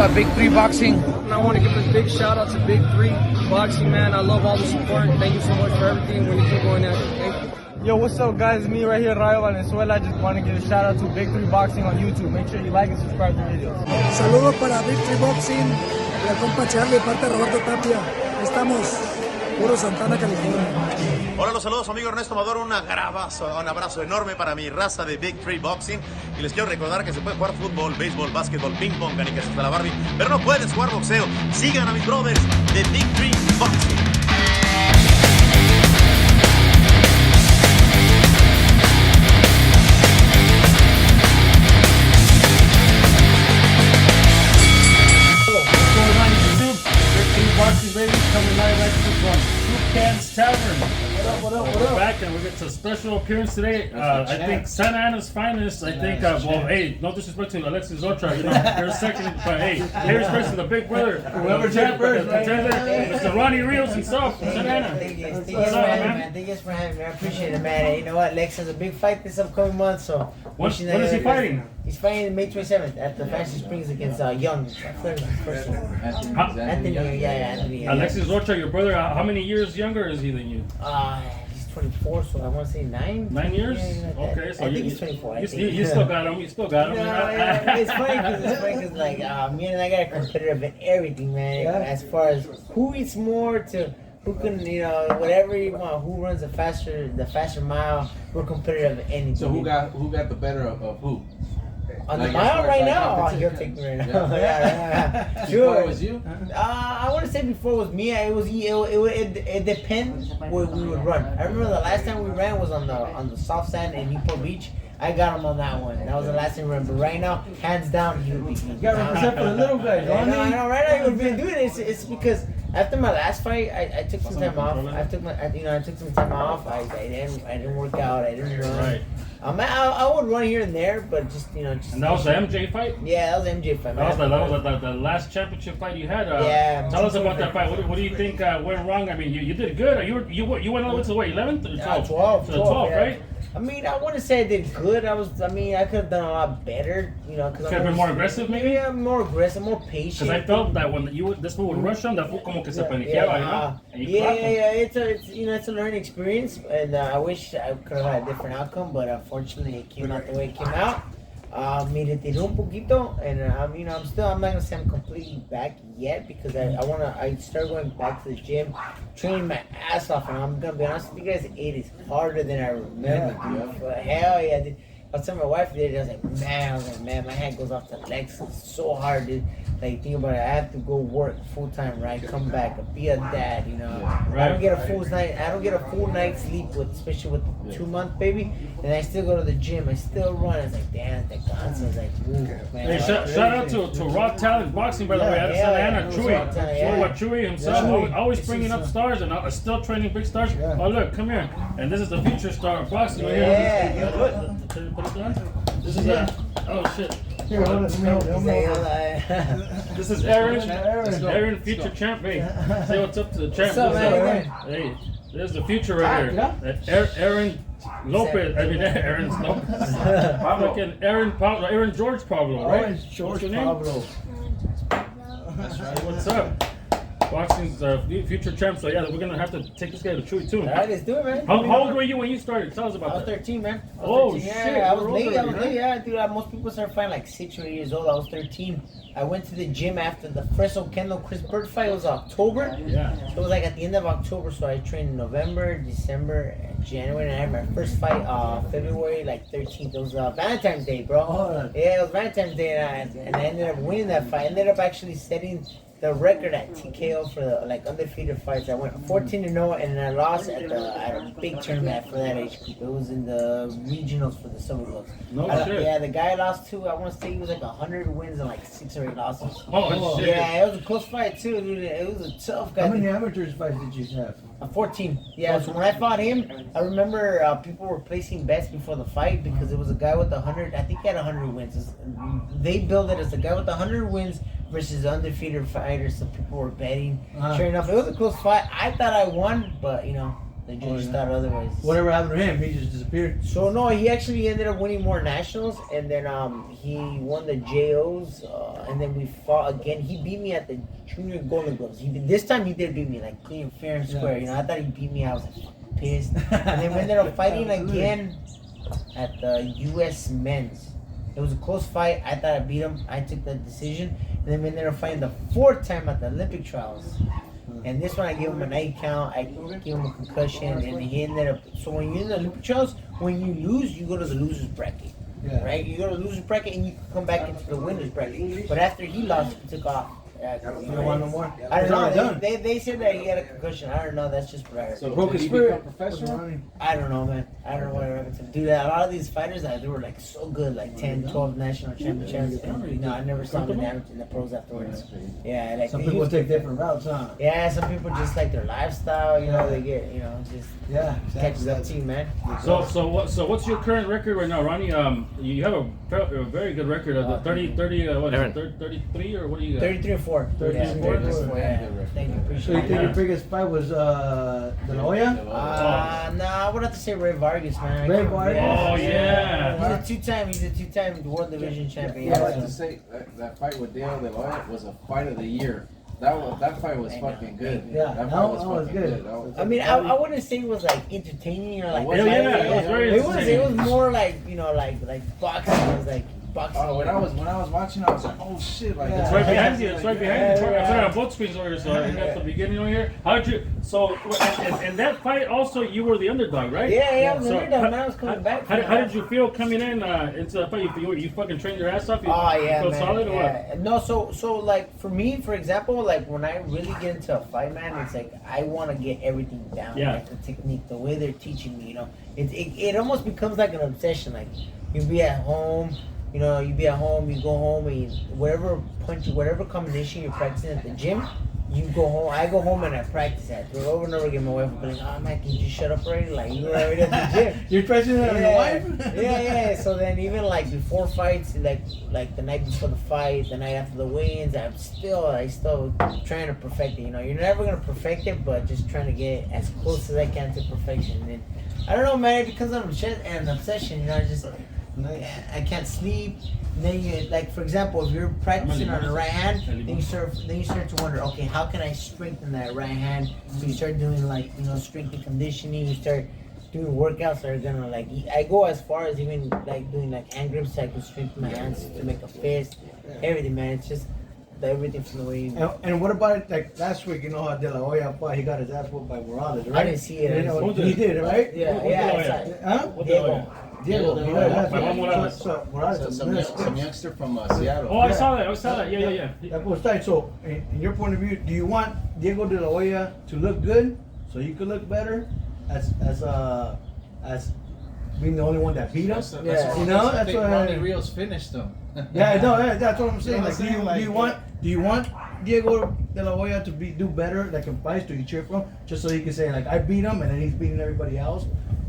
Big 3 Boxing. And I want to give a big shout out to Big 3 Boxing, man. I love all the support. Thank you so much for everything. When you keep going at it. Thank you. Yo, what's up, guys? Me right here, Rayo Valenzuela. I just want to give a shout out to Big 3 Boxing on YouTube. Make sure you like and subscribe to the videos. Saludos para Big 3 Boxing, la compa Charlie, parte de Roberto Tapia. Estamos, puro Santana, California. Hola, los saludos, amigo Ernesto Amador. Un abrazo enorme para mi raza de Big 3 Boxing. Y les quiero recordar que se puede jugar fútbol, béisbol, básquetbol, ping pong, canicas hasta la Barbie, pero no puedes jugar boxeo. Sigan a mis brothers de Big 3 Boxing. Boxing baby, coming live right from Tukan's Tavern. What up? We're back and we get a special appearance today. I think Santa Ana's finest. I think, well, hey, no disrespect to Alexis Ochoa, you know, you're second, but hey respect to the big brother, whoever came first, Mr. Ronny Rios himself, Santa Ana. Thank you for having me. I appreciate it, man. You know what, Lex has a big fight this upcoming month, so. When is he fighting? He's fighting May 27th at the Fancy Springs against Young. Anthony, Anthony. Alexis Ochoa, your brother, how many years younger is he than you? He's 24, so I want to say 9. 9 years? Yeah, okay, so I think he's 24. You still got him. You still got him. It's funny because like me and I got a competitive in everything, man. As far as who eats more to who can, you know, whatever you want, who runs the faster mile, we're competitive in anything. So who got the better of who? On the mile right now? He'll take me right now. Yeah. Sure. Before it was you? I want to say before it was me. It depends where we would run. I remember the last time we ran was on the soft sand in Newport Beach. I got him on that one. That was the last time we ran. But right now, hands down, he would beat me. You got to represent for the little guys, I know. Right now, he would be doing it. It's because after my last fight, I took some time off. I took some time off. I didn't work out. I didn't run. Right. I would run here and there, but just. And that was the MJ fight? Yeah, that was the MJ fight. That was the last championship fight you had. Yeah. Tell us about that fight. What do you think went wrong? I mean, you did good. You went all the way to what, 11th or 12th? 12. To the 12th, right? I mean, I wouldn't say I did good. I could have done a lot better, because could have been more aggressive, maybe. Yeah, more aggressive, more patient. Because I felt that when this fool would rush him, that fool como que se paniqueaba, you know. And you clapped him. It's a learning experience, and I wish I could have had a different outcome, but unfortunately, it came out the way it came out. Me retiré un poquito, and I'm not gonna say I'm completely back yet because I started going back to the gym, training my ass off, and I'm gonna be honest with you guys, it is harder than I remember, dude. But hell yeah, dude. I was telling my wife the other day, I was like, man, my hand goes off the legs. It's so hard, dude. Like, think about it. I have to go work full time, right? Come back, be a dad, Right. I don't get a full night's sleep especially with the 2-month baby. And I still go to the gym. I still run. It's like, damn, that constant. It's like, ooh, man. Hey, shout out to Raw Talent Boxing, by the way. Out of Santa Ana, Chewy himself, always bringing up stars and still training big stars. Oh, look, come here. And this is the future star of boxing right here. Put it down. This is oh shit. Here, hold it. This is Aaron, future champ. Hey, say what's up to the champ. What's up, man? Hey, there's the future right here. Aaron Lopez. I mean, Aaron Lopez. Aaron George Pablo, right? Aaron George Pablo. That's right. What's up? Boxing's future champ, so yeah, we're gonna have to take this guy to Chewy too. Alright, let's do it, man. How old were you when you started? Tell us about that. I was 13, man. Oh, 13. shit. Yeah, I was late. Yeah, dude. Most people start fighting like 6 or 8 years old. I was 13. I went to the gym after the Fresno Kendall Chris Bird fight. It was October. Yeah. So it was like at the end of October. So I trained in November, December, and January. And I had my first fight February like 13th. It was Valentine's Day, bro. Oh. Yeah, it was Valentine's Day, and I ended up winning that fight. I ended up actually setting the record at TKO for the undefeated fights. I went 14-0, and I lost at a big tournament for that age group. It was in the regionals for the Silver Gloves. Shit. Yeah, the guy I lost to, I want to say he was like 100 wins and like 6 or 8 losses. Oh shit. Yeah, it was a close fight too, dude. It was a tough guy. How many amateurs fights did you have? 14. Yeah, so when I fought him, I remember people were placing bets before the fight because it was a guy with 100. I think he had 100 wins. They billed it as the guy with 100 wins versus the undefeated fighter. So people were betting. Sure enough, it was a close fight. I thought I won, but The judges thought otherwise. Whatever happened to him, he just disappeared. So no, he actually ended up winning more nationals, and then he won the JOs, and then we fought again. He beat me at the junior Golden Gloves. This time he did beat me like clean, fair and square. You know, I thought he beat me. I was like fucking pissed. And then we ended up fighting again at the U.S. Men's. It was a close fight. I thought I beat him. I took the decision, and then we ended up fighting the 4th time at the Olympic trials. And this one I gave him a 9 count, I gave him a concussion, and he ended up. So when you're in the Olympic trials, when you lose, you go to the loser's bracket. Yeah. Right? You go to the loser's bracket and you can come back into the winner's bracket. But after he lost, he took off. You don't want no more? I don't It's know. already They said that he had a concussion. I don't know. That's just what I heard. So broke did his he become spirit. professional? I don't know, man. I don't know what happened to him. Dude, a lot of these fighters, they were like so good, like 10, 12 national championships. And, you know, I never saw them in the pros afterwards. Yeah, like Some he people was- take different routes, huh? Yeah, some people just like their lifestyle. You know, they get, you know, just Yeah, catches up to you, man. So what's your current record right now, Ronnie? You have a very good record of the 30, what is it, 33 or what do you got? 33 and 4. 33 and 4. Yeah. Thank you, So appreciate you it. think your biggest fight was De La Hoya? Nah, I would have to say Ray Vargas, man. Ray Vargas? Oh, yeah. He's a two-time world division champion. I like to say that fight with Dale De La Hoya was a fight of the year. That fight was fucking good. Yeah, that that fight was was fucking good. good. That was- I mean, I wouldn't say it was like entertaining or like. Hell yeah, it was very It was entertaining. more like, you know, like boxing. It was like boxing. Oh, when I was watching, I was like, oh shit, like Yeah. It's right behind you. It's right behind you. I put it on both screens over here, so I got the beginning over here. How did you? So, and that fight also, you were the underdog, right? Yeah, I was So, underdog, man. I was coming back. How did you feel coming in into the fight? You fucking trained your ass off? You Oh yeah, feel man. solid or what? Yeah. No, so like for me, for example, like when I really get into a fight, man, it's like I want to get everything down, Yeah. like the technique, the way they're teaching me. You know, it almost becomes like an obsession. Like you be at home, you know, you go home, and whatever punch, whatever combination you're practicing at the gym. You go home. I go home and I practice that. Do it over and over again. My wife will be like, "Oh man, can you just shut up already? Like you were already at the gym." You're pressing it on your wife? Yeah. So then even like before fights, like the night before the fight, the night after the weigh-ins, I still trying to perfect it. You know, you're never gonna perfect it, but just trying to get as close as I can to perfection. And then I don't know, man, it becomes an obsession. You know, I can't sleep. And then you, like for example, if you're practicing on the right hand, then you start to wonder, okay, how can I strengthen that right hand? So you start doing like, you know, strength and conditioning. You start doing workouts that are gonna like. I go as far as even like doing like hand grips so I can strengthen my hands to make a fist. Everything, man. It's just everything from the way you. And what about it, like last week, you know how De La Hoya fought, he got his ass whooped by Morales, right? I didn't see it. You know, he did, right? Yeah, Who- yeah. who- It's like, Huh? Diego. Diego. Diego, Yeah, that's Juan right. Morales. So Morales, some youngster from Seattle. Oh, I saw that. Yeah. That was tight. So, in your point of view, do you want Diego De La Hoya to look good so you could look better as being the only one that beat us? Yeah. You know, I that's think what Ronny Rios finished him. Yeah, no, that's what I'm saying. You know Like, what I'm saying? do you want Diego De La Hoya to do better, like in fights? Do you cheer for him just so he can say like I beat him and then he's beating everybody else?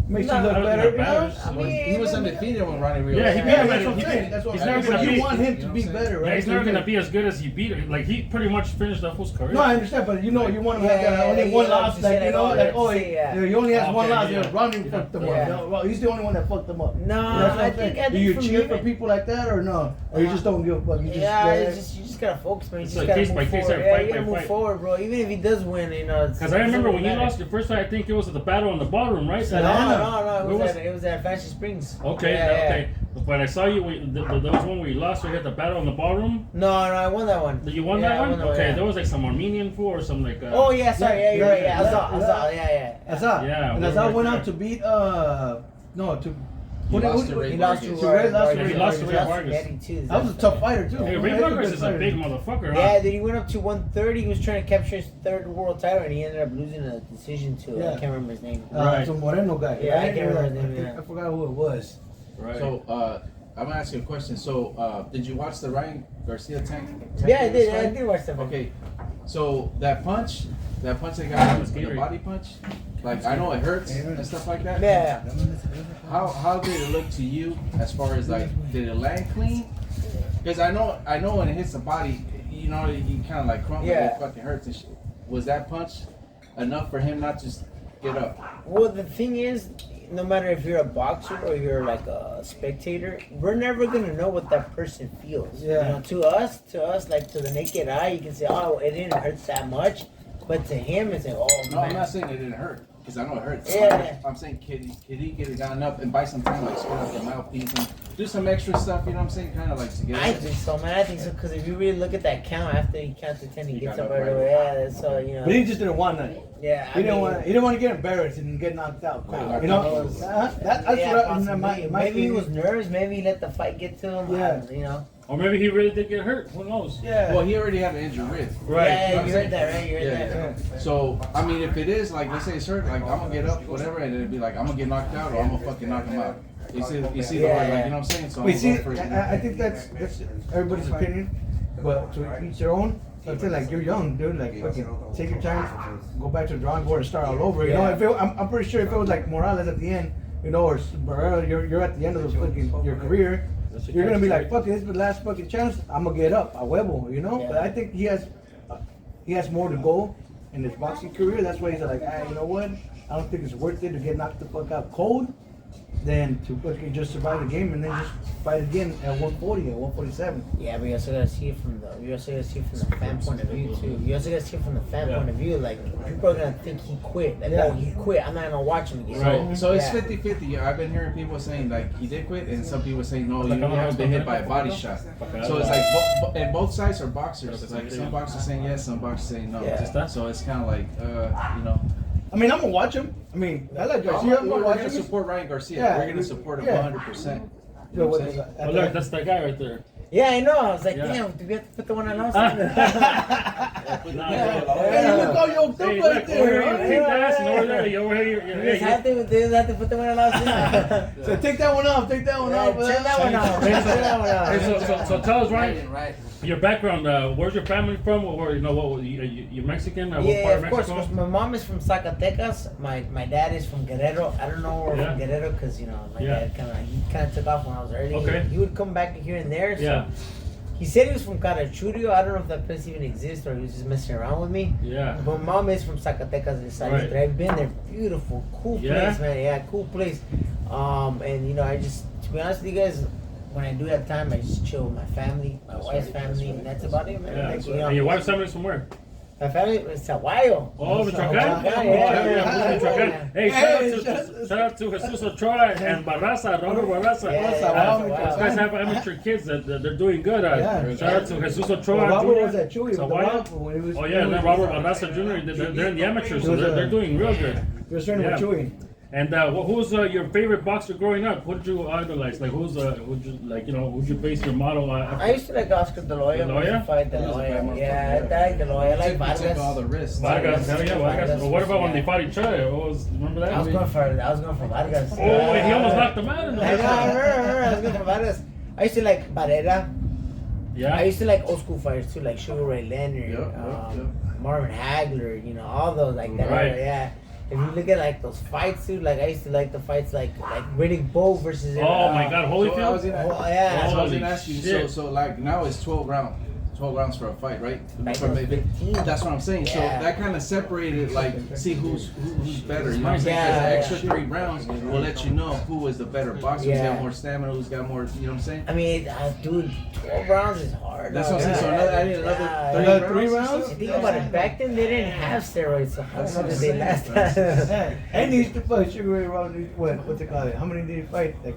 Makes you I look don't think better. that You know? matters. I mean, He was undefeated when Ronny Rios. Yeah, he beat Yeah, him. that's what I'm saying. That's what He's I'm never saying. gonna But you beat- want him to you know be what I'm saying? better, Yeah, right? he's never gonna be as good as he beat. Like he pretty much finished the full career. No, I understand, but you know, you want him to have Yeah, that only yeah, one yeah, loss, just like say you know, that, like yeah, oh, say, yeah. he only has one Okay, loss. yeah. Yeah, Ronnie fucked him Yeah. up. No, well, he's the only one that fucked him up. No, That's what I I'm saying. think Do you for cheer me, for people like that or no? Or you just don't give a fuck? You just Yeah, you just gotta focus, man. You It's just like gotta case by move case, forward. fight Yeah, you by gotta move fight. forward, bro. Even if he does win, you know. Because I remember when you lost your first fight, I think it was at the battle in the ballroom, right? No. Where It was at Fashion Springs. Okay, Yeah, yeah. okay. But I saw you. There was one where you lost. Where you had the battle in the ballroom. No, I won that one. You won Yeah, that I one. won that one, Okay, yeah. there was like some Armenian fool or something like that. Oh yeah, sorry. Yeah, you're right. Yeah, Yeah, Azal. Yeah. Azal. Yeah, And we're Azal right went there. out to beat to. He lost to Ray He lost to Vargas. Ray lost to Yeah, Ray he lost to Ray Vargas. Vargas. Eddie, too. That was a tough fighter too. Hey, Ray That's a Vargas good is a fighter. big motherfucker, huh? Yeah, then he went up to 130. He was trying to capture his third world title, and he ended up losing a decision to Yeah. I can't remember his name. Right. Some Moreno guy. Yeah, I right? can't remember his name, I think- yeah. I forgot who it was. Right. So, I'm gonna ask you a question. So, did you watch the Ryan Garcia tank? Yeah, I did. fight? I did watch that. fight. Okay, so that punch they got him, the body punch, like I know it hurts and stuff like that. Yeah. How did it look to you as far as like did it land clean? Because I know when it hits the body, you know you kind of like crumble. Yeah. It fucking hurts and shit. Was that punch enough for him not just get up. Well, the thing is, no matter if you're a boxer or you're like a spectator, we're never gonna know what that person feels. Yeah. You know, to us, like to the naked eye, you can say, "Oh, it didn't hurt that much," but to him, it's like, "Oh No, man." I'm not saying it didn't hurt because I know it hurts. Yeah. I'm saying, could he get it gotten up and buy some time, like spin up the mouthpiece and do some extra stuff? You know what I'm saying? Kind of like to get. I think so, man. I think so because if you really look at that count, after he counts to 10, he He gets got up up right right away. Yeah, so you know. But he just didn't want that. Yeah, He didn't want to get embarrassed and get knocked out. Nah, You know, that's Yeah, what possibly. my Maybe he thing was is. nervous. Maybe he let the fight get to him. Yeah. You know. Or maybe he really did get hurt. Who knows? Yeah. Well, he already had an injured wrist. Right. Yeah, you heard that, right? You heard that. Yeah. So I mean, if it is like, let's say it's hurt, like I'm gonna get up, whatever, and it'd be like I'm gonna get knocked out or I'm gonna fucking knock him out. You see the word, like, you know what I'm saying? So I'm We gonna see, go for it. I think that's everybody's opinion, but to each their own. I feel like you're young, dude. Like, fucking take your time, go back to the drawing board and start all over. You know, if it, I'm pretty sure if it was like Morales at the end, you know, or Barrera, you're at the end of the fucking your career. You're gonna be like, fuck it, this is the last fucking chance. I'm gonna get up, a huevo, you know. Yeah. But I think he has more to go in his boxing career. That's why he's like, you know what? I don't think it's worth it to get knocked the fuck out cold than to fucking just survive the game and then just fight again at 140 or 147. Yeah, but you also gotta see it from the fan point of view too. You also gotta see it from the fan point of view. Like people are gonna think he quit. Like, oh, he quit. I'm not gonna watch him again. Right. So it's Yeah. 50-50. I've been hearing people saying like he did quit, and some people saying no, you haven't been hit by a body shot. So it's like, and both sides are boxers. Like some boxers saying yes, some boxers saying no. Yeah. So it's kind of like, you know. I mean, I'm gonna watch him. I mean, I like Garcia. I'm We're gonna watch gonna him. support Ryan Garcia. Yeah. We're gonna support him Yeah. 100%. You Yo, know what what I'm is saying? that? Oh, look, that's that guy right there. Yeah, I know. I was like, Yeah. damn, do we have to put the one on us? Nah, Hey, you look all yoked up Hey, right look, there. over here, huh? keep dancing over there. You over here. We just have to put the one on us. So take that one off. Take that one off. Turn that one off. Hey, Turn that one Hey, off. so tell us, Ryan, your background. Where's your family from? Or you know what? You Mexican? What Yeah, part of of course. Mexico? My mom is from Zacatecas. My dad is from Guerrero. I don't know where Yeah. from Guerrero because you know my Yeah. dad kind of took off when I was early. Okay. He would come back here and there. So Yeah. He said he was from Carachurio. I don't know if that place even exists or he was just messing around with me. Yeah. But mom is from Zacatecas de Sales, Right. but I've been there. Beautiful, cool Yeah? place, man. Yeah, cool place. And you know, to be honest with you guys, when I do have time, I just chill with my family, my wife's family, and that's about it, man. Yeah. Like, you know, And your wife's family is from where? my family is Saguayo. Oh, Michoacán? Yeah. Michoacán. Hey, shout out to Jesus Ochoa and Barraza, Robert Barraza. Yeah. Those guys have amateur kids that they're doing good. Yeah. Shout out to Jesus Ochoa. Well, Robert Jr. was at Chewy with the Saguayo. Rob when he was. Oh yeah, and then Robert Barraza Jr. They're in the amateurs, so they're doing real good. He was training with Yeah. Chewy. And who's your favorite boxer growing up? Who did you idolize? Like who's would you like who'd you base your model on? I used to like Oscar De La Hoya. De La Hoya? Fight De La Hoya. Yeah, I like De La Hoya. I like He took all the Vargas. risks. Vargas, hell yeah, Vargas. Vargas. Well, what about when they fought each other? What was remember that? I was going for Vargas. Oh, and he almost knocked him out in the I first know, I round. remember. I was going for Vargas. I used to like Barrera. I Yeah. used to like old school fighters too, like Sugar Ray Leonard, Yep. Marvin Hagler, you know, all those like that. Right. Yeah. If you look at like those fights too, like I used to like the fights like Riddick Bowe versus. Oh my God, So I Holyfield. was gonna, Oh, yeah. that's what I was Holy gonna ask you. shit. So like now it's 12 rounds for a fight, right? Back For then it was maybe- 15. That's what I'm saying. So Yeah. that kind of separated, like, see who's better. You know what I'm saying? 'Cause Yeah, the extra yeah. 3 rounds will let you know who is the better boxer, who's Yeah. got more stamina, who's got more. You know what I'm saying? I mean, dude, 12 rounds is hard. That's dog. what I'm saying. So another, I need another Yeah, 3 yeah. Another 3 rounds? You think about it, back then they didn't have steroids, so how That's long what did I'm they saying, last? Yeah. And he used to fight Sugar Ray Robinson. What's it called? How many did he fight? Like,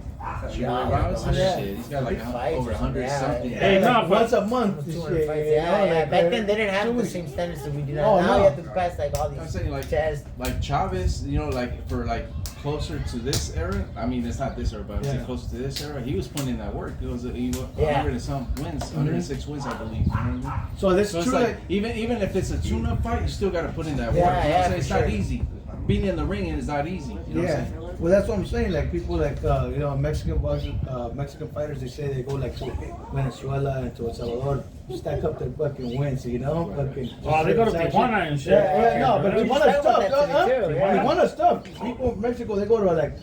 Sugar Ray Robinson, Yeah. shit, he's got like Big fights, over 100 yeah. something. Hey, no, like once a month. Almost this 200 shit, fights, you yeah, know, yeah. like, Back then they didn't have the Chewy. same standards that we do Oh, now. Now no. you have to pass like all I'm these saying like tests. Chavez, you know, like for like closer to this era. I mean, it's not this era, but I'm saying Yeah. closer to this era. He was putting in that work. He was 100 Yeah. and some wins, 106 wins, I believe. You know what I mean? So this So it's true. like even if it's a tune-up fight, you still got to put in that work. Yeah, You know what yeah, I'm saying? It's for not sure. easy. Being in the ring is not easy. You know what Yeah, I'm saying? well, that's what I'm saying. Like people, like you know, Mexican boxers, Mexican fighters, they say they go like to Venezuela and to El Salvador, stack up their fucking wins. You know, fucking. Oh, they go to Tijuana and shit. Yeah, no, but Okay, Tijuana's talk about tough, that huh? today, too, yeah. Tijuana's tough. People from Mexico, they go to like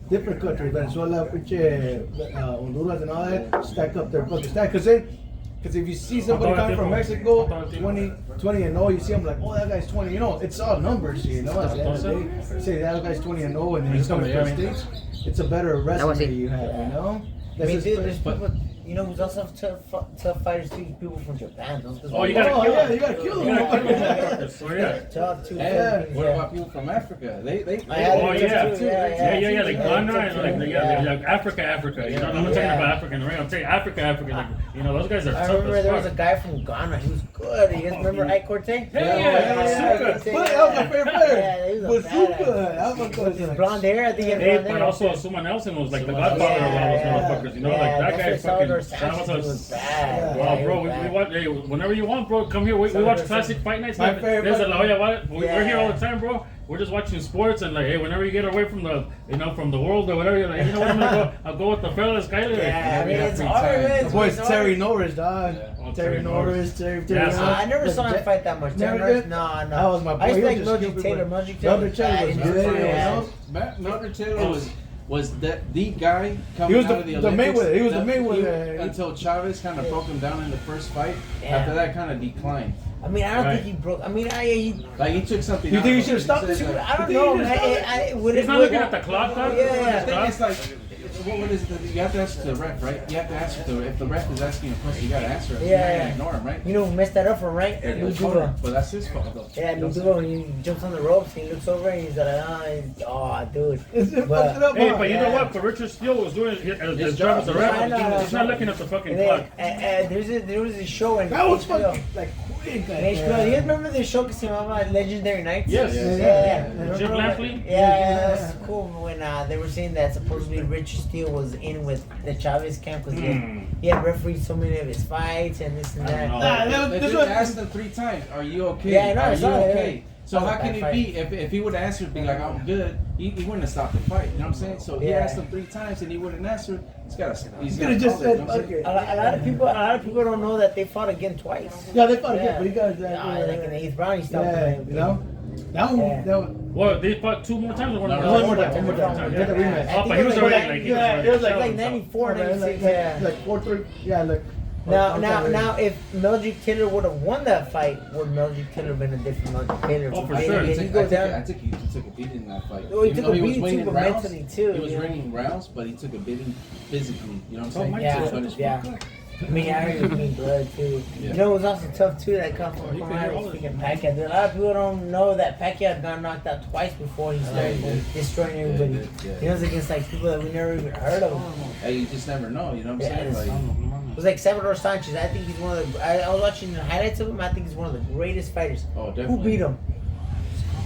different countries, Venezuela, pinche, Honduras, and all that, stack up their fucking stack, cause Because if you see somebody coming from Mexico, 20-0, you see them like, oh, that guy's 20-0. It's all numbers, you know. At the end of the day, say that guy's 20-0, and then he's coming from the States. It's a better resume you have, you know. I mean, dude, there's people, you know, who's also tough fighters too. People from Japan. Those guys You gotta kill them. You gotta kill them. Tough too. What about people from Africa? They Like Ghana and like Africa. You know, I'm not talking about African, right? I'm saying Africa. Like, you know, those guys are tough. I remember there was a guy from Ghana. He was good. You guys remember Ike Corte? Yeah. That was my favorite player. Yeah, he was badass. With his blonde hair, I think he had blonde hair. But also Suma Nelson was like the godfather of all those motherfuckers. You know, like that guy fucking. Was bad. Wow, bro, we watch. Hey, whenever you want, bro, come here. We watch classic fight nights. There's a La Jolla about it. We're here all the time, bro. We're just watching sports and like, hey, whenever you get away from the, you know, from the world or whatever, you're like, you know what, I'm gonna go. I'll go with the fellas, Kyler. Yeah, I mean, it's hard, man. The boy's Terry Norris, dog. Terry Norris. I never saw him fight that much. Never did? No. That was my boy. I used to like Mildred Taylor. Mildred Taylor was good. Mildred Taylor was the guy coming out of the Olympics. He was the Mayweather. Until Chavez kind of broke him down in the first fight. After that, kind of declined. I mean, I don't think he broke. I mean, he took something. You think he should have stopped it? I don't know, man. He's not looking at the clock, though. Yeah. The thing is, like, what is you have to ask the ref, right? You have to ask if the ref is asking a question, you got to answer it. You can't ignore him, right? You know who messed that up for him, right? But that's his fault, though. Yeah, Luduva, when he jumps on the ropes, he looks over and he's like, oh, dude. But you know what? For Richard Steele was doing his job as a ref. He's not looking at the fucking clock. There was a show in that was fucking like quick. You guys remember the show que se llamaba Legendary Nights? Yes. Jim Lampley? Yeah, that's cool. When they were saying that supposedly Richard Steele was in with the Chavez camp because he had refereed so many of his fights and this and that. They asked him 3 times, "Are you okay? Yeah, I know. Are you okay?" So how can it be if he would have answered, be like, "I'm good," he wouldn't have stopped the fight. You know what I'm saying? So he asked him 3 times and he wouldn't answer. He's gonna just said, okay. A lot of people don't know that they fought again twice. Yeah, they fought again, but he got like in the 8th round, he stopped him. You know, that one. Well, they fought 2 more times or one more time? But he was already it was like 94, 96. Like 4-3. Yeah, like. Now, if Mildred Taylor would have won that fight, would Mildred Taylor have been a different Mildred Taylor? Oh, for sure. I think he took a beating in that fight. Oh, he took a beating too, but mentally too. He was winning rounds, but he took a beating physically. You know what I'm saying? Yeah. I mean, I heard he was being blood too. You know, it was also tough too that come from freaking Pacquiao. A lot of people don't know that Pacquiao got knocked out twice before he started destroying everybody. He was against like people that we never even heard of. Hey, you just never know. You know what I'm saying? It was like Salvador Sanchez. I think he's one of the. I was watching the highlights of him. I think he's one of the greatest fighters. Oh, definitely. Who beat him?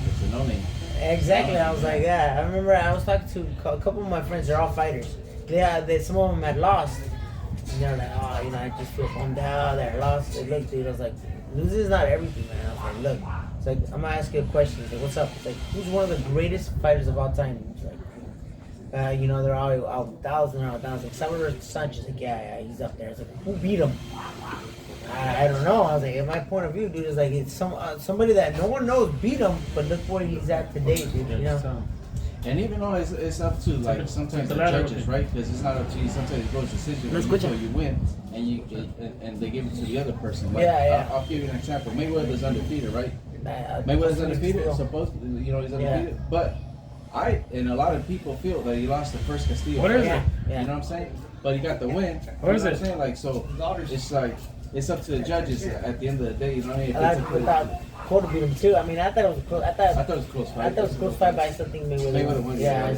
It's a no name. Exactly. I was like, yeah. I remember I was talking to a couple of my friends. They're all fighters. Some of them had lost. And they're like, oh, you know, I just feel bummed out. They're lost. They looked, dude. I was like, losing is not everything, man. I was like, look. It's like, I'm gonna ask you a question. He's like, what's up? It's like, who's one of the greatest fighters of all time? It's like, you know, they're all out thousand. Like Salvador Sanchez, like, yeah, he's up there. It's like, who beat him? I don't know. I was like, in my point of view, dude, it's like it's somebody that no one knows beat him, but look where he's at today, dude. You know. And even though it's up to like sometimes the judges, right? Because it's not up to you. Sometimes it goes decision until you win, and they give it to the other person. Like, I'll give you an example. Mayweather's undefeated, right? Mayweather's undefeated. Supposed, you know, he's undefeated, but and a lot of people feel that he lost the first Castillo. What is it? You know what I'm saying? But he got the win. What is it? I'm saying? Like, so it's like it's up to the judges at the end of the day. You know what I mean? A lot of people thought Cole beat him too. I mean, I thought it was close. I thought it was close fight. I thought it was close fight, but I still think Mayweather won. Yeah,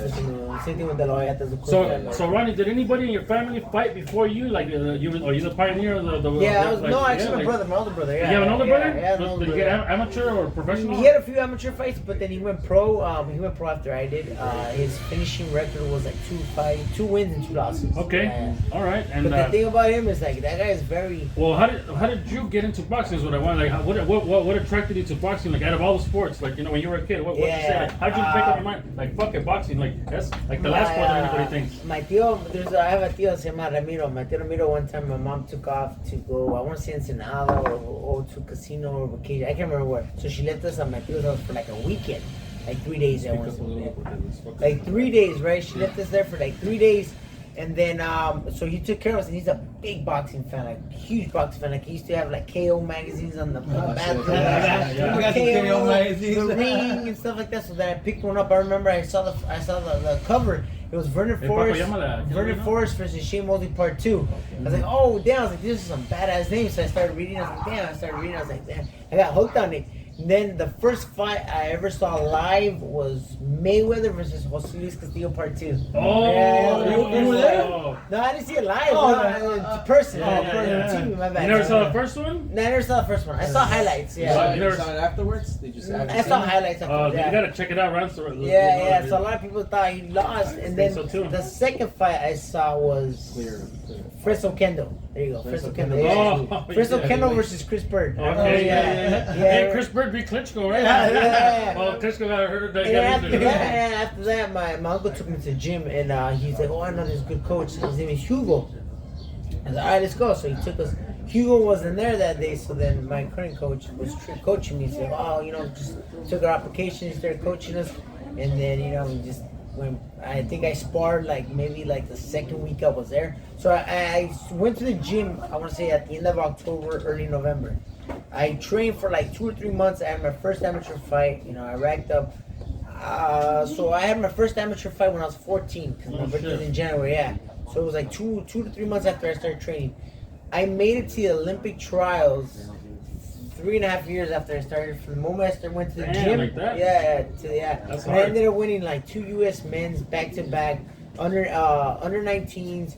same thing with the lawyer. I thought it was a close fight. So Ronnie, did anybody in your family fight before you? Like, are you the pioneer of the? Yeah, actually, my older brother. Yeah. You have an older brother? Yeah, an older brother. Did he get amateur or professional? He had a few amateur fights, but then he went pro. He went pro after I did. His finishing record was like 2 wins and 2 losses. Okay, all right. And but the thing about him is like that guy is very. Well, how did you get into boxing? Is what I want. Like, what attracted you to boxing? Like, out of all the sports, like, you know, when you were a kid, what did you say? Like, how'd you make up your mind? Like, fuck it, boxing. Like, that's like the last sport that anybody thinks. My tío, I have a tío se llama Ramiro. My tío Ramiro, one time my mom took off to go, I want to say Ensenada or to casino or vacation. I can't remember where. So she left us at my tío's house for like a weekend. Like 3 days, I want to say. Like 3 days, right? She left us there for like 3 days. And then, so he took care of us, and he's a big boxing fan, like huge boxing fan. Like he used to have like KO magazines on the bathroom, KO magazines, the ring and stuff like that. So then I picked one up. I remember I saw the cover. It was Vernon Forrest versus Shane Mosley Part 2. I was like, oh damn! I was like, this is some badass names. So I started reading. I was like, damn! I was like, damn! I got hooked on it. And then the first fight I ever saw live was Mayweather versus Jose Luis Castillo Part 2. Oh, you were there? No, I didn't see it live. It's person. TV, my bad. You never saw the first one? No, I never saw the first one. I saw highlights. Yeah. You never saw it afterwards? They just I saw highlights. You gotta check it out, right? So a lot of people thought he lost, and then the second fight I saw was Fresno Kendo. There you go, Fresno Kendo. Fresno Kendo versus Chris Bird. Okay, Hey, Chris Bird beat Klitschko, right? Yeah. Well, Klitschko got hurt. After that, my uncle took me to the gym, and he's like, oh, I know this good coach. His name is Hugo. I was like, all right, let's go. So he took us. Hugo wasn't there that day, so then my current coach was coaching me. He said, oh, just took our application, he started coaching us, and then, we just went. I think I sparred maybe the second week I was there. So I went to the gym, I want to say at the end of October, early November. I trained for 2 or 3 months. I had my first amateur fight. I racked up. So I had my first amateur fight when I was 14, because my birthday was in January, yeah. So it was 2 to 3 months after I started training. I made it to the Olympic trials 3.5 years after I started. From the moment I went to the gym, That's hard. I ended up winning 2 U.S. men's back-to-back under 19s,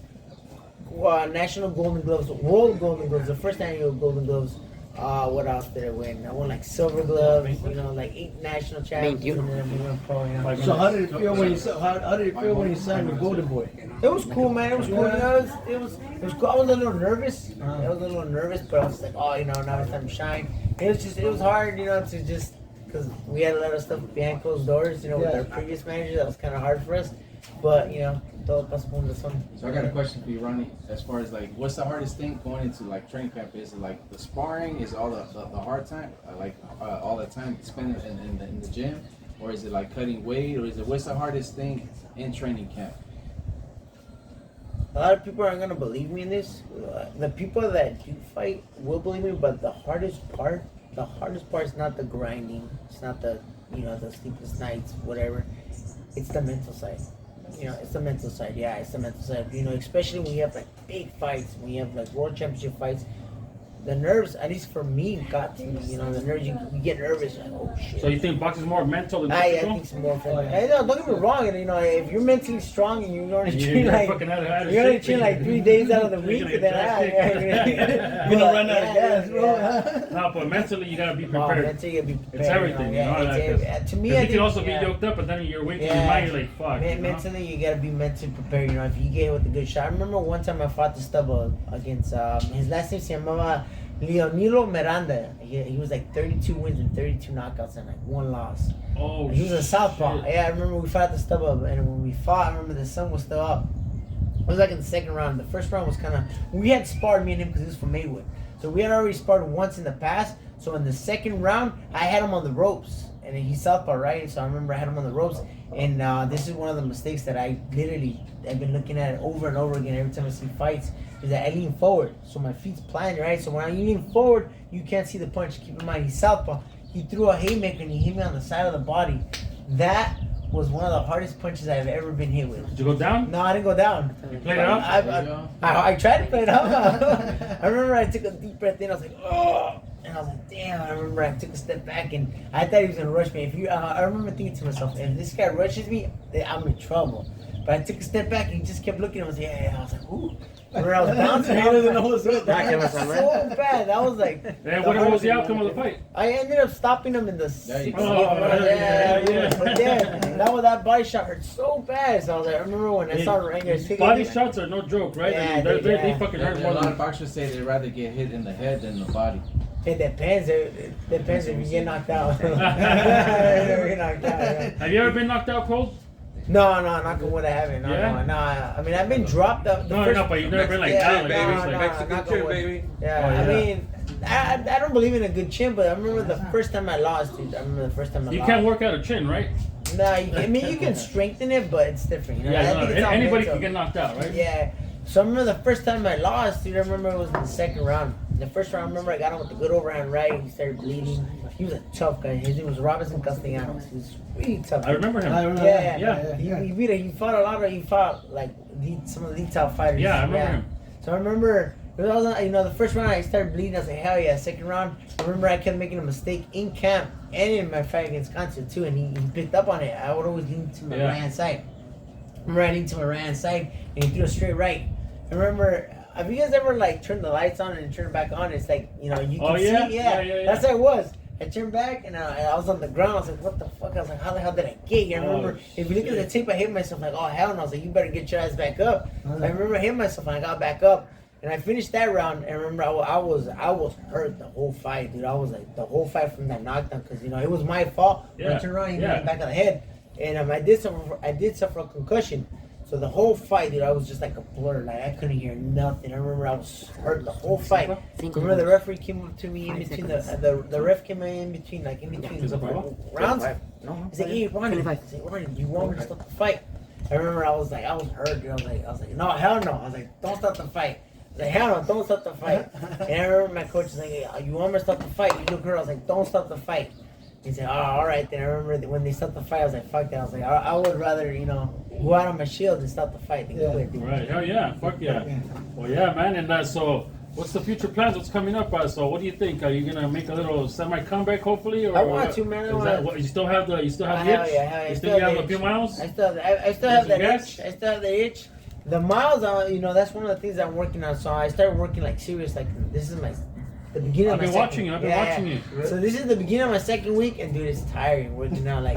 national Golden Gloves, world Golden Gloves, the first annual Golden Gloves. What else did I win? I won silver gloves, 8 national championships. And then we went pro, So how did it feel when you signed with Golden Boy? It was cool, man. It was cool. It was cool. I was a little nervous. I was a little nervous, but I was like, oh, now it's time to shine. It was hard, to just, because we had a lot of stuff behind closed doors, with our previous manager. That was kind of hard for us. But, todo pasa por the sun. So I got a question for you, Ronny. As far as what's the hardest thing going into training camp? Is it the sparring? Is all the hard time? All the time spent in the gym? Or is it cutting weight? Or what's the hardest thing in training camp? A lot of people aren't gonna believe me in this. The people that do fight will believe me, but the hardest part is not the grinding. It's not the the sleepless nights, whatever. It's the mental side. It's the mental side. Yeah, it's the mental side. Especially when you have big fights, when you have world championship fights. The nerves, at least for me, got to me. The nerves, you get nervous. Oh shit. So you think boxing is more mental than physical? I think it's more for me. Don't get me wrong. If you're mentally strong and you're going to train 3 days out of the week, then you're gonna run out of gas, bro. No, but mentally you gotta be prepared. Mentally you gotta be prepared. It's everything. To me, I think you can also be yoked up, but then you're weak in your mind. You're like, fuck. Mentally, you gotta be mentally prepared. If you get hit with a good shot. I remember one time I fought the stubble against his last name se llamaba Leonilo Miranda. He was 32 wins and 32 knockouts and 1 loss. Oh, he was a southpaw. Yeah, I remember we fought at the stubble, and when we fought, I remember the sun was still up. It was in the second round. The first round was we had sparred, me and him, because he was from Maywood. So we had already sparred once in the past. So in the second round, I had him on the ropes. And he's southpaw, right? So I remember I had him on the ropes. And this is one of the mistakes that I've been looking at it over and over again every time I see fights, is that I lean forward. So my feet's planted, right? So when I lean forward, you can't see the punch. Keep in mind, he's southpaw. He threw a haymaker and he hit me on the side of the body. That was one of the hardest punches I've ever been hit with. Did you go down? No, I didn't go down. You played it up? I tried to play it up. I remember I took a deep breath in. I was like, oh. And I was like, damn. I remember I took a step back and I thought he was going to rush me. I remember thinking to myself, if this guy rushes me, I'm in trouble. But I took a step back and he just kept looking. I was like, yeah. I was like, ooh. Remember I was bouncing. I didn't know what was so bad. That was like. What was the outcome of the fight? I ended up stopping him in the 6th. But then that body shot hurt so bad. So I was like, I remember when I saw Rangers. Body shots are no joke, right? Yeah, they fucking hurt more. A lot of boxers say they'd rather get hit in the head than the body. It depends. It depends if you get knocked out. Have you ever been knocked out cold? No, knock on wood, I haven't. No, I mean, I've been dropped. But you've never been down. Mexican chin, baby. Yeah, I mean, I don't believe in a good chin, but I remember the first time I lost, dude. You can't work out a chin, right? Nah, I mean you can strengthen it, but it's different. You know? Yeah, I think it's all anybody mental. can get knocked out, right? Yeah. So I remember the first time I lost, dude. I remember it was in the second round. The first round, I remember I got him with the good overhand right. He started bleeding. He was a tough guy. His name was Robinson Castellanos. He was really tough. I remember him. Yeah. He beat it. He fought a lot of. He fought like some of the top fighters. Yeah, I remember him. So I remember. The first round I started bleeding. I was like, hell yeah. Second round, I remember I kept making a mistake in camp and in my fight against Concha too, and he picked up on it. I would always lean to my right hand side. I remember I leaned to my right hand side, and he threw a straight right. I remember. Have you guys ever like turned the lights on and turn it back on? It's like you can see. Yeah. That's how it was. I turned back and I was on the ground. I was like, what the fuck? I was like, how the hell did I get here? I remember, if you look at the tape, I hit myself like, oh hell no. I was like, you better get your ass back up. I remember I hit myself and I got back up. And I finished that round, and I remember I was hurt the whole fight, dude. I was like the whole fight from that knockdown, because it was my fault. When I turned around, he hit me in the back of the head, and I did suffer a concussion. So the whole fight, dude, I was just like a blur. Like I couldn't hear nothing. I remember I was hurt the whole fight. I remember the referee came up to me in between the ref came in between the rounds. He's like, hey Ronny, do you want me to stop the fight? I remember I was hurt, dude. I was like, no, hell no. I was like, don't stop the fight. Like, hell no, don't stop the fight. And I remember my coach was like, hey, you want me to stop the fight? You look hurt. I was like, don't stop the fight. He said, oh, all right. Then I remember when they stopped the fight, I was like, fuck that. I was like, I would rather, go out on my shield and stop the fight than quit. Right, hell yeah, fuck yeah. Well, yeah, man, and so what's the future plans? What's coming up? So what do you think? Are you going to make a little semi-comeback, hopefully? Or I want to, man. You still have the itch? Yeah, You still have a few miles? I still have that itch. I still have the itch. The miles, that's one of the things I'm working on. So I started working like serious. Like this is the beginning of my second. I've been watching you. So this is the beginning of my second week, and dude, it's tiring working out like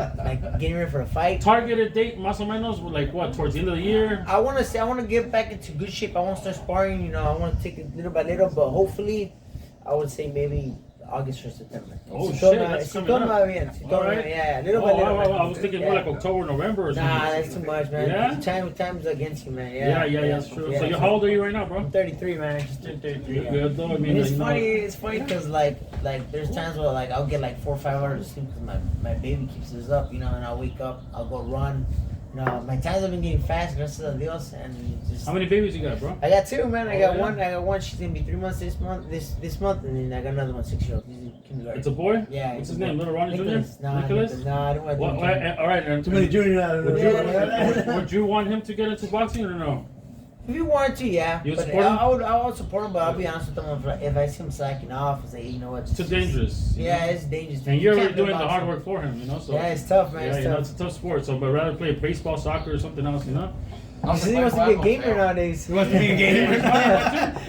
getting ready for a fight. Targeted date, más o menos, like what, towards the end of the year? I want to get back into good shape. I want to start sparring. I want to take it little by little, but hopefully, I would say maybe August or September. Oh shit, that's coming up. Right. Yeah, little by little. I was thinking more like October, November or something. Nah, that's too much, man. Yeah? Time's against you, man. Yeah, that's true. So how old are you right now, bro? I'm 33, man. I just turned 33. You're good, though. I mean, it's funny because like there's times where like I'll get like 4 or 5 hours of sleep because my baby keeps us up, and I'll wake up, I'll go run. My times have been getting fast, gracias a Dios, and just. How many babies you got, bro? I got 2, man. I got one. She's gonna be 3 months this month, and then I got another one, 6-year-old. He's in kindergarten. It's a boy. Yeah. What's his name? Little Ronny Jr. Nicholas? No, I don't want to. All right. Too many juniors. Would you want him to get into boxing or no? If you wanted to, yeah. You but support him? I would support him, but I'll be honest with him. If I see him slacking off, I say, hey, you know what? It's too dangerous. Yeah, it's dangerous. And you're already doing the hard work for him, So yeah, it's tough, man. It's a tough sport. So, but rather play baseball, soccer, or something else, He wants to be a gamer nowadays. He wants to be a gamer.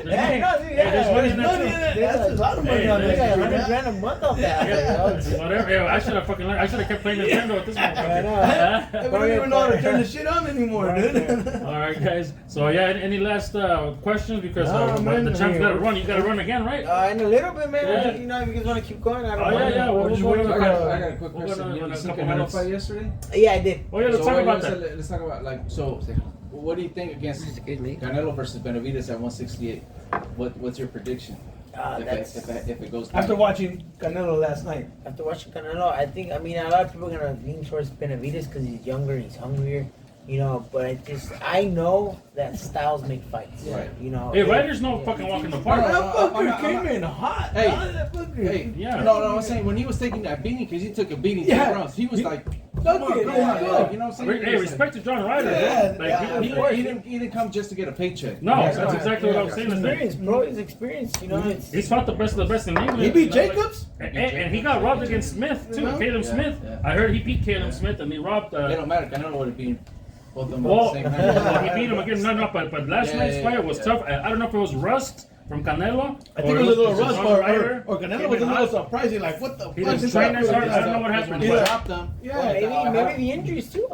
There's money in that too. That's a lot of money on there. $100,000 a month off that. Whatever. Yeah, I should have fucking learned. I should have kept playing Nintendo at this point. I know. We don't even know how to turn the shit on anymore, dude. All right, guys. So any last questions? Because the champ's got to run. You got to run again, right? In a little bit, man. If you guys want to keep going, I don't mind. I got a quick question. You seen Canelo fight yesterday? Yeah, I did. Oh yeah, let's talk about that. Let's talk about what do you think against Canelo versus Benavidez at 168? What's your prediction? If it goes after watching Canelo last night. After watching Canelo, a lot of people are gonna lean towards Benavidez because he's younger, he's hungrier. But I know that styles make fights. Right. Hey, Ryder's no fucking walk in the park. That fucker came in hot. Hey, yeah. No, I'm saying when he was taking that beating, because he took a beating 2 rounds, he was like, come on. You know what I'm saying? Hey, respect to John Ryder. He didn't come just to get a paycheck. No, that's exactly what I was saying. Experience, bro. He's experienced. He's fought the best of the best in England. He beat Jacobs? And he got robbed against Smith, too. Caleb Smith. I heard he beat Caleb Smith and he robbed... It don't matter. Canelo would have been... Well, he beat him again. No, but last night's fight was tough. I don't know if it was rust from Canelo. I think it was a little rust, or Canelo was a little surprising. Like, what the fuck? His trainers hurt. I don't know what happened. He dropped them. Yeah, maybe the injuries too.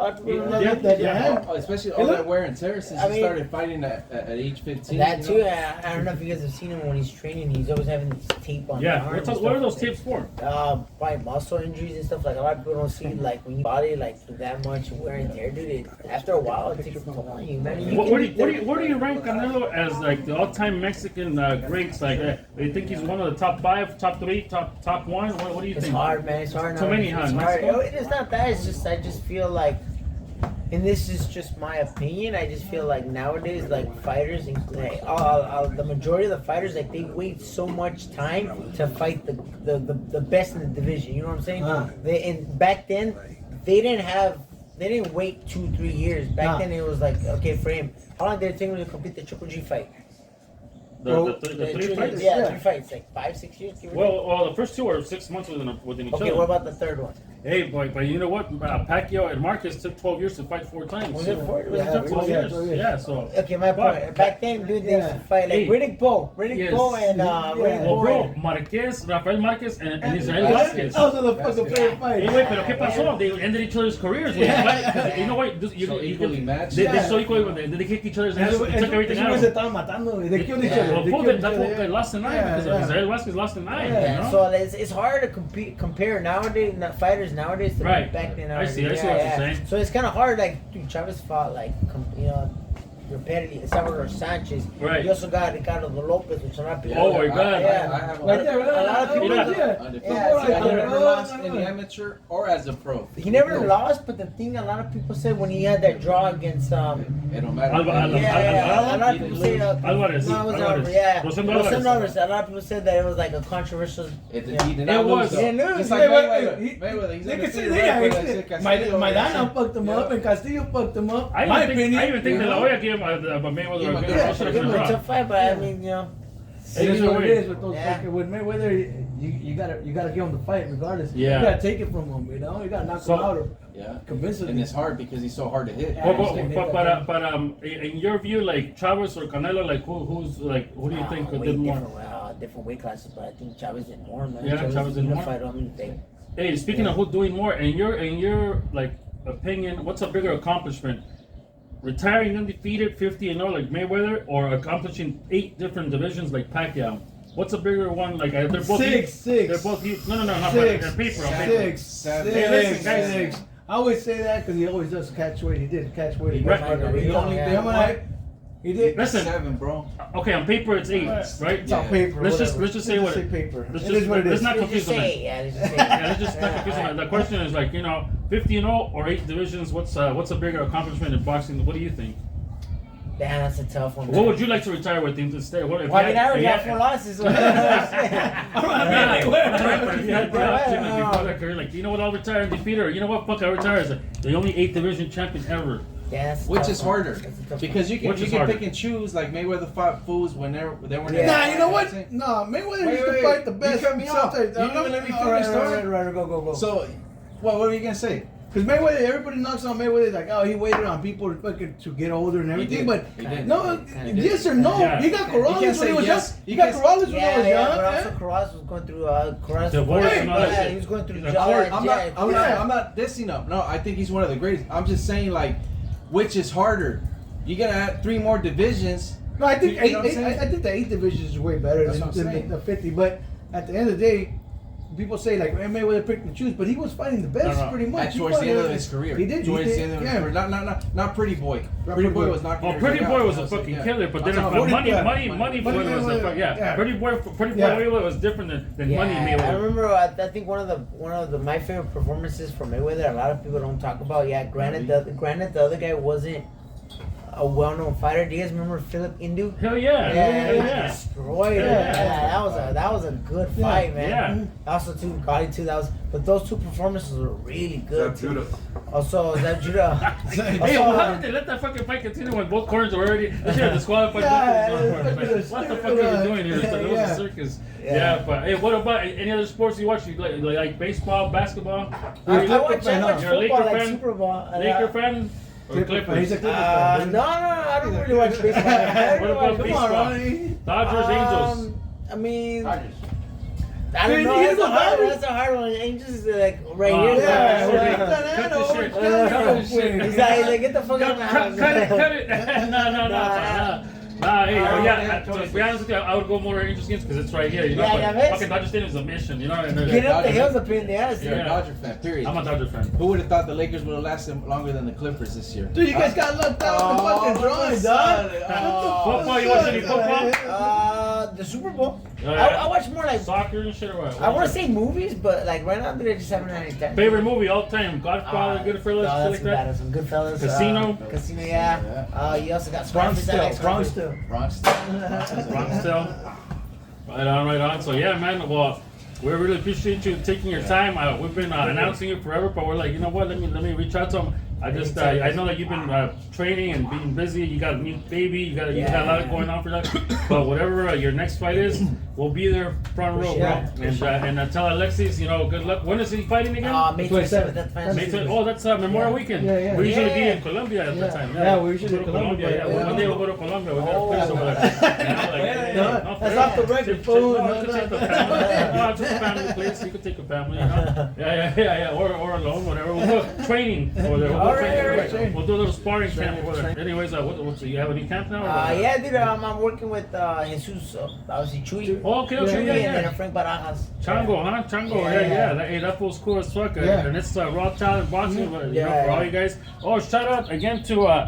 Especially all that wear and tear since he started fighting at age 15. That too. I don't know if you guys have seen him when he's training. He's always having this tape on. Yeah. What are those tapes for? Probably muscle injuries and stuff. Like a lot of people don't see like when you body like that much wear and tear, dude. After a while, it takes a toll on you, man. Where do you rank Canelo as like the all-time Mexican greats? Like, do you think he's one of the top 5, top 3, top 1? What do you think? It's hard, man. It's hard. Too many, It's huh? hard. It's not that. It's just I just feel like, and this is just my opinion. I just feel like nowadays, like fighters, the majority of the fighters, like they wait so much time to fight the best in the division. You know what I'm saying? And back then, they didn't wait 2-3 years. Back then, it was like, okay, for him, how long did it take him to complete the Triple G fight? The 3 fights? Yeah, 3 fights, like 5-6 years. Well, the first 2 are 6 months within each other. Okay, what about the third one? Hey, boy, but you know what? Pacquiao and Marcus took 12 years to fight 4 times. Was it 4? It took 12 years. Yeah, so. Okay, my point. Back then, dude, they used to fight like Riddick Bowe and Riddick Well, bro, Marquez, Rafael Marquez, and Israel Vasquez. Those are the fucking favorite fights. Hey, wait, pero ¿qué pasó? They ended each other's careers. When they fight, 'cause you know what? Equally matched. They so equally when they kicked each other's ass. They took everything out. Se estaban matando. They killed each other. Well, that's what they lost the night because Israel Vasquez lost the night. Yeah, You know? so it's hard to compare nowadays, fighters nowadays to back then. I see what you're saying. So it's kind of hard. Like, dude, Chavez fought like, repetitively. Salvador Sanchez. Right. You also got Ricardo Lopez, which I'm not. Oh my God. Yeah. I have Right there, A lot of people. he never lost in the amateur or as a pro. He never lost, but the thing a lot of people said when he had that draw against It don't matter. a lot of people say Alvarez. no, it was Alvarez. yeah. Rosendo Rosendo Alvarez. Alvarez. A lot of people said that it was like a controversial. He did It not was. lose. He didn't lose. Just like Mayweather. He's undefeated, right? But I said Castillo, Maidana fucked him up and Castillo fucked him up. I My even opinion. think De La Hoya gave him a Mayweather a good Yeah, shot give him a draw. tough fight, but I mean, you know. It is what it is with those Yeah. fucking with Mayweather. You gotta give him the fight regardless. Yeah. You gotta take it from him. You know, you gotta knock him out or Yeah. convince him. And it's hard because he's so hard to hit. But in your view, like Chavez or Canelo, like who do you think did more? Different weight classes, but I think Chavez did more, man. Yeah, Chavez did more. Fight on anything. Hey, speaking of who doing more, in your like opinion, what's a bigger accomplishment? Retiring undefeated 50-0 like Mayweather, or accomplishing 8 different divisions like Pacquiao? What's a bigger one? Like they're both Six. They're both huge. No, not Six. on paper. On paper. Six. I always say that because he always does catch weight. He did catch weight. He did. Listen, 7, bro. okay, on paper it's 8, right? It's on paper. Let's just say what paper. Let's It is what it let's is. not confuse them. Let's just not Yeah. confuse them. The question is like 50-0 or 8 divisions. What's a bigger accomplishment in boxing? What do you think? Damn, that's a tough one. What would you like to retire with him to stay? What if Well, I mean, you I already had- got 4 losses. If you had the opportunity before that career, like, you know what, I'll retire undefeated, or you know what, fuck, I'll retire as the only 8 division champion ever. Which is harder because you can harder? pick and choose. Like Mayweather fought fools when they weren't. Nah, you know what? No, Mayweather used to fight the best. You cut me off. You didn't even let me finish. Right, go. So, what were you gonna say? Because Mayweather, everybody knocks on Mayweather like, oh, he waited on people to get older and everything. But He did. no, yes or no, Yeah. he got Corrales when he was young. He got can't- Corrales when he was young. but also Corrales was going through Divorce and all that yeah, shit. he was going through The jail. court. I'm not dissing him. No, I think he's one of the greatest. I'm just saying, like, which is harder? You gotta add 3 more divisions. No, I think You know what I'm saying? I think the 8 divisions is way better That's what I'm than saying. the 50. But at the end of the day, people say like Mayweather picked and choose, but he was fighting the best No. pretty much. He Towards fought the end of everything. his career. He did. Towards the end of his yeah. career. Not Pretty Boy. Not Pretty Pretty Boy Boy. was knocking. Oh, Pretty everybody Boy out. was a fucking Yeah. killer, but then I'm talking Money about Boy was like, yeah. Pretty Boy Yeah. Mayweather was different than Money I Mayweather. remember. I think one of the my favorite performances from Mayweather. A lot of people don't talk about. Yeah, granted the other guy wasn't a well-known fighter. Do you guys remember Philip Indu? Hell yeah. He destroyed him. Yeah. That was a good fight, man. Yeah. Also, too, Gotti too. But those 2 performances were really good. Too. Also, Zab Judah. Hey, how did they let that fucking fight continue when both corners were already? They should have disqualified both corners. What the fuck are you doing here? It was a circus. Yeah, but hey, what about any other sports you watch? You like baseball, basketball? I watch You're a football, Laker like fan? Super Bowl. Laker fan? Or Clippers? He's a Clipper fan. No, I don't really watch baseball. What about Come on, baseball? Ronnie. Dodgers, Angels. I mean, Dodgers. I don't know. He's That's a hard one. Angels is like right here. Cut the shit. He's like, get the fuck out of my house. Cut it. No. Nah, hey, to be honest with you, I would go more Angels games because it's right here. You know, Yeah, but yeah, fucking Dodger Stadium is a mission, you know. And Get up the hills up in the ass. You're a Dodger fan, period. I'm a Dodger fan. Who would have thought the Lakers would have lasted longer than the Clippers this year? Dude, you guys got locked out with the fucking drawing, dog. Football, you watch any football? The Super Bowl. Yeah. I watch more like Soccer and shit or what? I want to say movies, but like right now I just haven't had any time. Favorite movie all time? Godfather, Goodfellas, no, shit like that. Some Goodfellas. Casino. Casino, yeah. You also got Bronx Scarface. still. Bronx. Bronx still. Right on, right on. So yeah, man. Well, we really appreciate you taking your time. We've been announcing it forever, but we're like, you know what? Let me reach out to him. I just I know that you've been training and being busy. You got a new baby. You got a lot going on for that. But whatever your next fight is, we'll be there front row, bro. And tell Alexis, you know, good luck. When is he fighting again? May 27th. That's Memorial Weekend. Yeah. We usually be in Colombia at that time. Yeah, we usually go to Colombia. Yeah, one day we'll go to Colombia. We got a place over there. That's off the record, fool. Take the family. Just a family place. You could take a family. You know? Yeah. Or alone, whatever. We'll go training over there. We'll do a little sparring camp over there. Anyways, what's you have any camp now? Yeah, dude. I'm working with Jesus. Obviously, Chuy. Okay, And yeah. then Frank Barajas. Chango, huh? Chango, yeah. That fool's cool as fuck. And it's Raw Talent Boxing, but, you know, for all you guys. Oh, shout out again to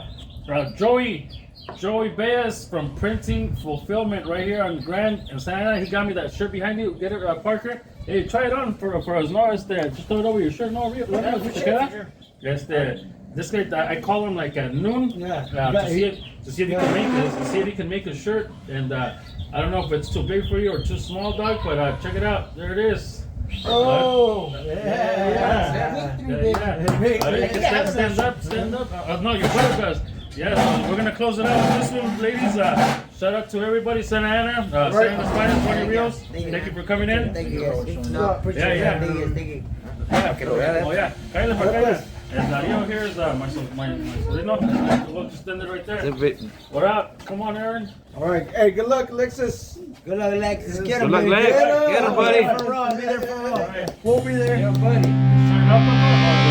Joey Baez from Printing Fulfillment right here on Grand in Santa Ana. He got me that shirt behind you. Get it, Parker. Hey, try it on for us. No, it's there. Just throw it over your shirt. No, real. Yes, this guy, I call him like at noon. To see if he can make this. To see if he can make a shirt. And I don't know if it's too big for you or too small, dog. But check it out. There it is. Oh, Stand up. No, your brother does. Yeah, so we're gonna close it out with this one, ladies. Shout out to everybody, Santa Ana, Santa Ana's finest, Ronny Rios. Thank you for coming in. Thank you guys. No, appreciate it. Thank you. Oh yeah, Kyla. And here's my sobrino. We'll just end it right there. What up? Come on, Aaron. all right. Hey, good luck, Alexis. Good luck, Lex. Get Good luck, Lex. Get him, buddy. Be there for real. We'll be there. Yeah, buddy. Turn up.